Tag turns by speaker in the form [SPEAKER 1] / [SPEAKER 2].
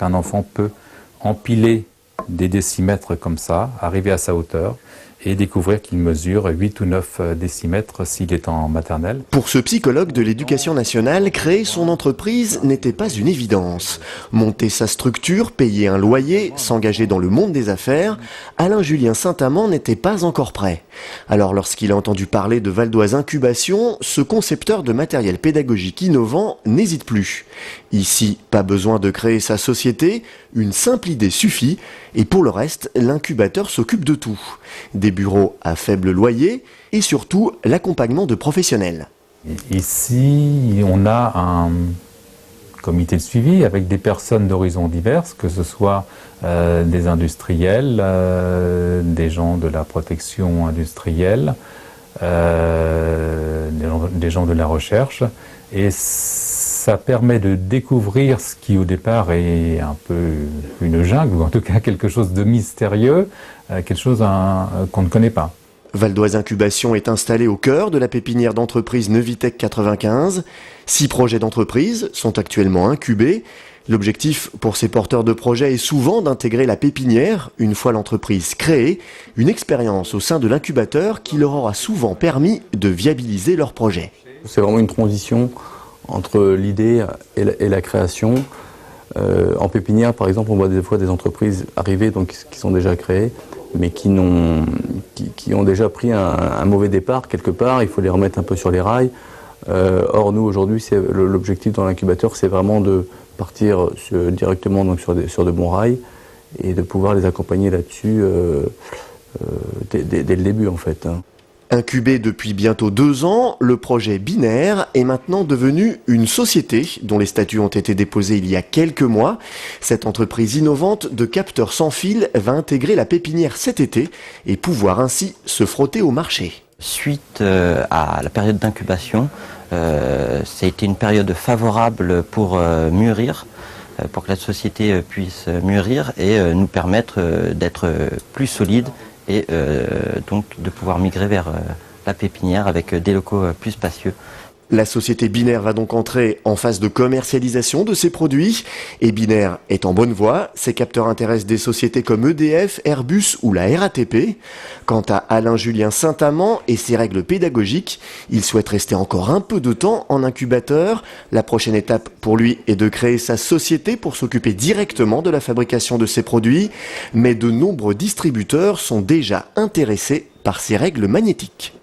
[SPEAKER 1] qu'un enfant peut empiler des décimètres comme ça, arriver à sa hauteur, et découvrir qu'il mesure 8 ou 9 décimètres s'il est en maternelle.
[SPEAKER 2] Pour ce psychologue de l'Éducation nationale, créer son entreprise n'était pas une évidence. Monter sa structure, payer un loyer, s'engager dans le monde des affaires, Alain-Julien Saint-Amand n'était pas encore prêt. Alors lorsqu'il a entendu parler de Valdoise Incubation, ce concepteur de matériel pédagogique innovant n'hésite plus. Ici, pas besoin de créer sa société, une simple idée suffit, et pour le reste, l'incubateur s'occupe de tout. Des bureaux à faible loyer et surtout l'accompagnement de professionnels.
[SPEAKER 1] Ici, on a un comité de suivi avec des personnes d'horizons divers, que ce soit des industriels, des gens de la protection industrielle, des gens de la recherche, et ça permet de découvrir ce qui au départ est un peu une jungle, ou en tout cas quelque chose de mystérieux, quelque chose qu'on ne connaît pas.
[SPEAKER 2] Valdoise Incubation est installée au cœur de la pépinière d'entreprise Neuvitech 95. 6 projets d'entreprise sont actuellement incubés. L'objectif pour ces porteurs de projets est souvent d'intégrer la pépinière, une fois l'entreprise créée, une expérience au sein de l'incubateur qui leur aura souvent permis de viabiliser leur projet.
[SPEAKER 3] C'est vraiment une transition entre l'idée et la création. En pépinière, par exemple, on voit des fois des entreprises arriver donc, qui sont déjà créées, mais qui ont déjà pris un mauvais départ quelque part. Il faut les remettre un peu sur les rails. Or, nous, aujourd'hui, l'objectif dans l'incubateur, c'est vraiment de partir directement donc, sur de bons rails et de pouvoir les accompagner là-dessus dès le début, en fait.
[SPEAKER 2] Incubé depuis bientôt 2 ans, le projet Binaire est maintenant devenu une société dont les statuts ont été déposés il y a quelques mois. Cette entreprise innovante de capteurs sans fil va intégrer la pépinière cet été et pouvoir ainsi se frotter au marché.
[SPEAKER 4] Suite à la période d'incubation, ça a été une période favorable pour mûrir, pour que la société puisse mûrir et nous permettre d'être plus solide et donc de pouvoir migrer vers la pépinière avec des locaux plus spacieux.
[SPEAKER 2] La société Binaire va donc entrer en phase de commercialisation de ses produits et Binaire est en bonne voie. Ces capteurs intéressent des sociétés comme EDF, Airbus ou la RATP. Quant à Alain-Julien Saint-Amand et ses règles pédagogiques, il souhaite rester encore un peu de temps en incubateur. La prochaine étape pour lui est de créer sa société pour s'occuper directement de la fabrication de ses produits. Mais de nombreux distributeurs sont déjà intéressés par ces règles magnétiques.